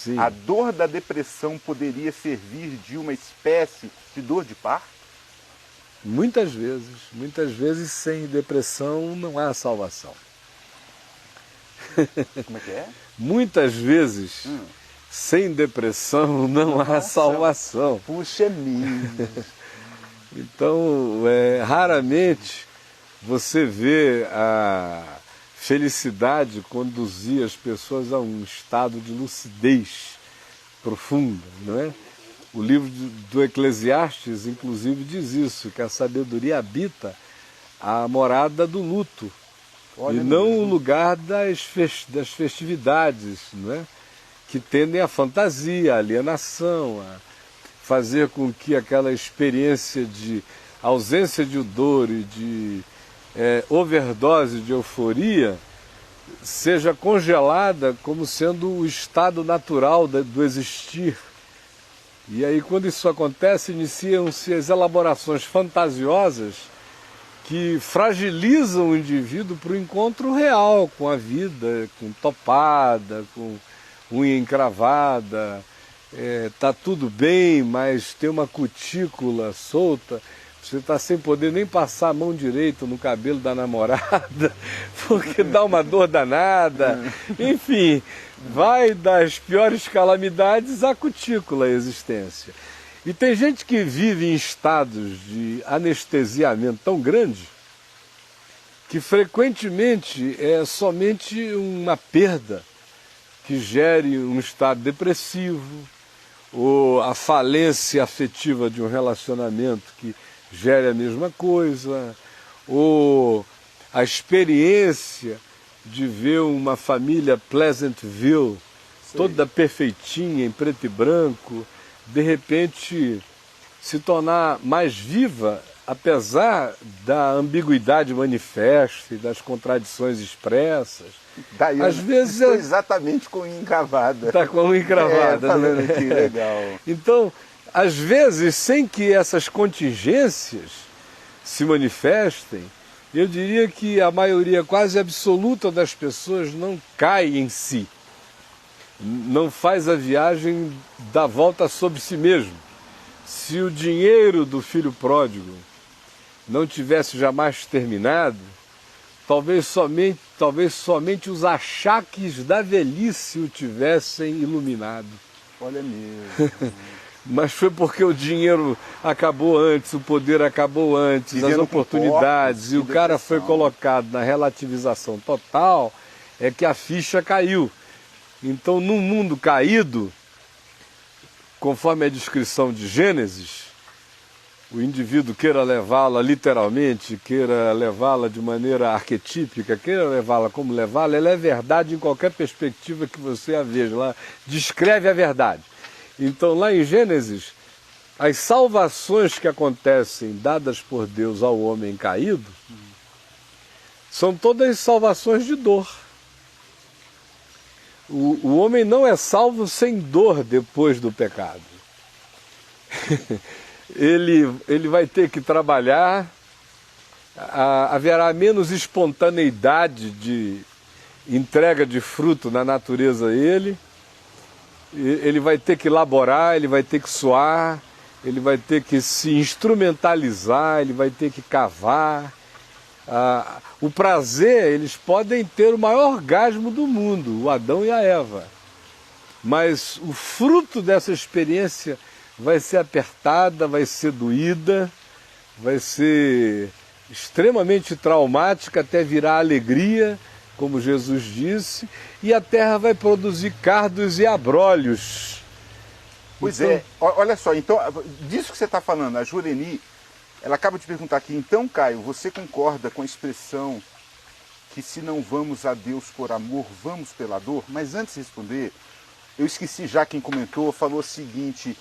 Sim. A dor da depressão poderia servir de uma espécie de dor de parto? Muitas vezes sem depressão não há salvação. Como é que é? Muitas vezes sem depressão não há salvação. Puxa vida. Então, raramente você vê a felicidade conduzir as pessoas a um estado de lucidez profunda, não é? O livro do Eclesiastes, inclusive, diz isso, que a sabedoria habita a morada do luto. Olha, e não mesmo. o lugar das festividades, não é? Que tendem à fantasia, à alienação, a fazer com que aquela experiência de ausência de dor e de overdose de euforia seja congelada como sendo o estado natural do existir. E aí, quando isso acontece, iniciam-se as elaborações fantasiosas que fragilizam o indivíduo para o encontro real com a vida, com topada, com unha encravada, tá tudo bem, mas tem uma cutícula solta, você está sem poder nem passar a mão direita no cabelo da namorada, porque dá uma dor danada, enfim, vai das piores calamidades à cutícula a existência. E tem gente que vive em estados de anestesiamento tão grande que frequentemente é somente uma perda que gere um estado depressivo, ou a falência afetiva de um relacionamento que gere a mesma coisa, ou a experiência de ver uma família Pleasantville toda perfeitinha, em preto e branco, de repente se tornar mais viva, apesar da ambiguidade manifesta e das contradições expressas. Daí, às vezes estou exatamente com unha encravada. Está com a unha encravada. Falando né? aqui, legal. Então, às vezes, sem que essas contingências se manifestem, eu diria que a maioria quase absoluta das pessoas não cai em si, não faz a viagem da volta sobre si mesmo. Se o dinheiro do filho pródigo não tivesse jamais terminado, talvez somente os achaques da velhice o tivessem iluminado. Olha mesmo. Mas foi porque o dinheiro acabou antes, o poder acabou antes, Vivendo as oportunidades, com e o cara depressão. foi colocado na relativização total, é que a ficha caiu. Então, num mundo caído, conforme a descrição de Gênesis, o indivíduo queira levá-la literalmente, queira levá-la de maneira arquetípica, queira levá-la como levá-la, ela é verdade em qualquer perspectiva que você a veja. Ela descreve a verdade. Então, lá em Gênesis, as salvações que acontecem dadas por Deus ao homem caído são todas salvações de dor. O homem não é salvo sem dor depois do pecado. Ele vai ter que trabalhar, haverá menos espontaneidade de entrega de fruto na natureza a ele vai ter que elaborar, ele vai ter que suar, ele vai ter que se instrumentalizar, ele vai ter que cavar. O prazer, eles podem ter o maior orgasmo do mundo, o Adão e a Eva. Mas o fruto dessa experiência vai ser apertada, vai ser doída, vai ser extremamente traumática até virar alegria, como Jesus disse, e a terra vai produzir cardos e abrolhos. Pois então, olha só, então, disso que você está falando, a Jureni, ela acaba de perguntar aqui, então, Caio, você concorda com a expressão que se não vamos a Deus por amor, vamos pela dor? Mas antes de responder, eu esqueci já quem comentou, falou o seguinte,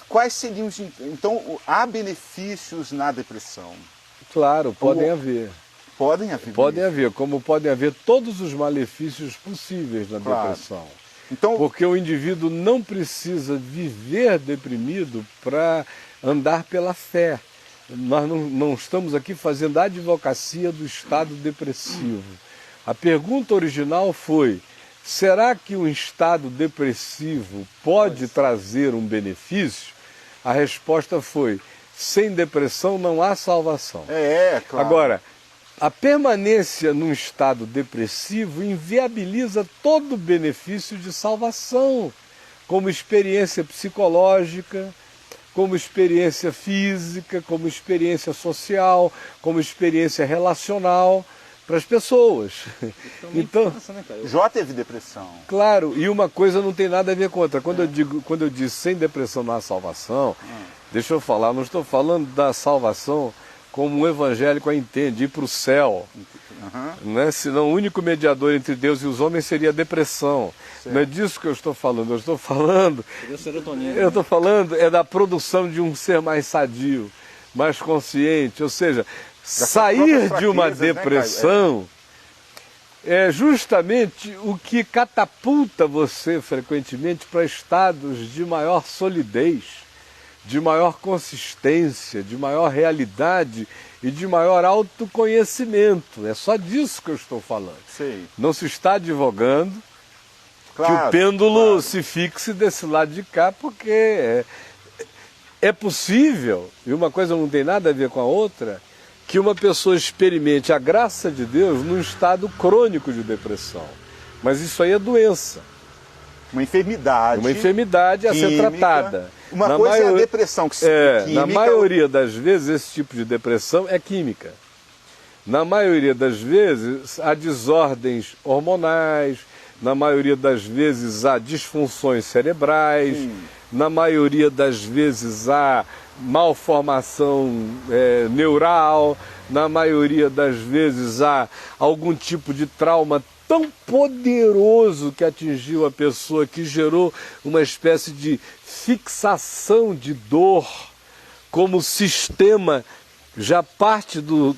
quais seriam os... Então, há benefícios na depressão? Claro, podem haver. Podem haver. Podem haver, como podem haver todos os malefícios possíveis na depressão. Então, porque o indivíduo não precisa viver deprimido para andar pela fé. Nós não estamos aqui fazendo a advocacia do estado depressivo. A pergunta original foi será que um estado depressivo pode trazer um benefício? A resposta foi, sem depressão não há salvação. Claro. Agora, a permanência num estado depressivo inviabiliza todo o benefício de salvação, como experiência psicológica, como experiência física, como experiência social, como experiência relacional para as pessoas. Então, Jó teve depressão. claro, e uma coisa não tem nada a ver com outra. Quando eu digo sem depressão não há salvação, deixa eu falar, não estou falando da salvação como um evangélico a entende, ir para o céu. Né? Senão o único mediador entre Deus e os homens seria a depressão. Certo. Não é disso que eu estou falando. Eu estou falando é da produção de um ser mais sadio, mais consciente. Ou seja, sair de uma depressão é justamente o que catapulta você frequentemente para estados de maior solidez, de maior consistência, de maior realidade e de maior autoconhecimento. É só disso que eu estou falando. Sei. Não se está advogando que o pêndulo se fixe desse lado de cá, porque é possível, e uma coisa não tem nada a ver com a outra, que uma pessoa experimente a graça de Deus num estado crônico de depressão. Mas isso aí é doença. Uma enfermidade. Uma enfermidade química, a ser tratada. Uma coisa é a depressão que se química. Na maioria das vezes, esse tipo de depressão é química. Na maioria das vezes, há desordens hormonais, na maioria das vezes, há disfunções cerebrais, na maioria das vezes, há malformação neural, na maioria das vezes, há algum tipo de trauma tão poderoso que atingiu a pessoa, que gerou uma espécie de fixação de dor, como sistema, já parte do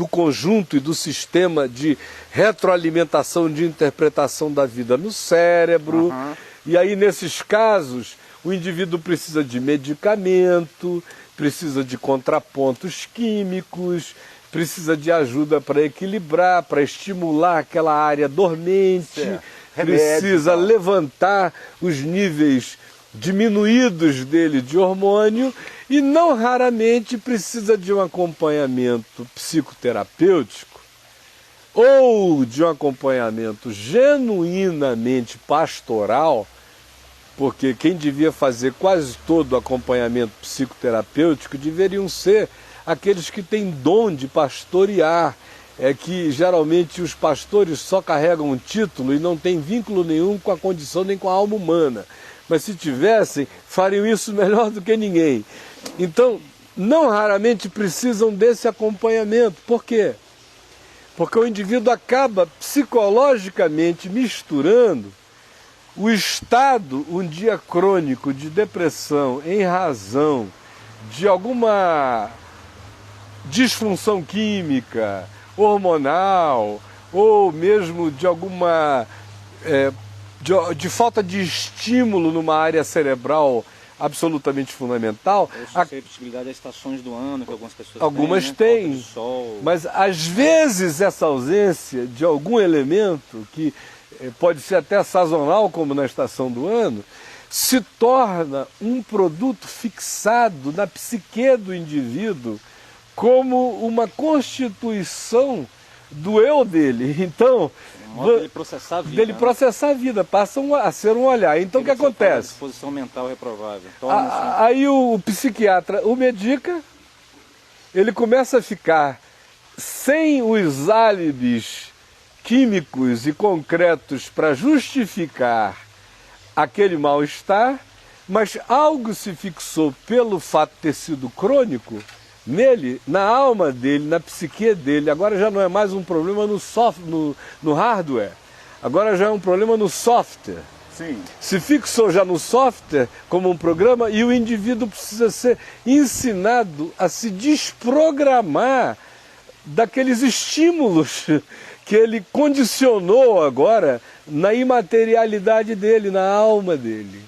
conjunto e do sistema de retroalimentação, de interpretação da vida no cérebro. E aí, nesses casos, o indivíduo precisa de medicamento, precisa de contrapontos químicos, precisa de ajuda para equilibrar, para estimular aquela área dormente, precisa levantar os níveis diminuídos dele de hormônio e não raramente precisa de um acompanhamento psicoterapêutico ou de um acompanhamento genuinamente pastoral, porque quem devia fazer quase todo o acompanhamento psicoterapêutico deveriam ser aqueles que têm dom de pastorear, que geralmente os pastores só carregam um título e não têm vínculo nenhum com a condição nem com a alma humana. Mas se tivessem, fariam isso melhor do que ninguém. Então, não raramente precisam desse acompanhamento. Por quê? Porque o indivíduo acaba psicologicamente misturando o estado, um dia crônico de depressão em razão de alguma disfunção química, hormonal, ou mesmo de alguma de falta de estímulo numa área cerebral absolutamente fundamental. A suscetibilidade das estações do ano que algumas pessoas algumas têm, têm, mas às vezes essa ausência de algum elemento que pode ser até sazonal, como na estação do ano, se torna um produto fixado na psique do indivíduo como uma constituição do eu dele. Então, dele processar a vida. Passa a ser um olhar. Então, o que acontece? Disposição mental reprovável. Aí o psiquiatra o medica, ele começa a ficar sem os álibis químicos e concretos para justificar aquele mal-estar, mas algo se fixou pelo fato de ter sido crônico nele, na alma dele, na psique dele. Agora já não é mais um problema no hardware, agora já é um problema no software. Sim. Se fixou já no software como um programa e o indivíduo precisa ser ensinado a se desprogramar daqueles estímulos que ele condicionou agora na imaterialidade dele, na alma dele.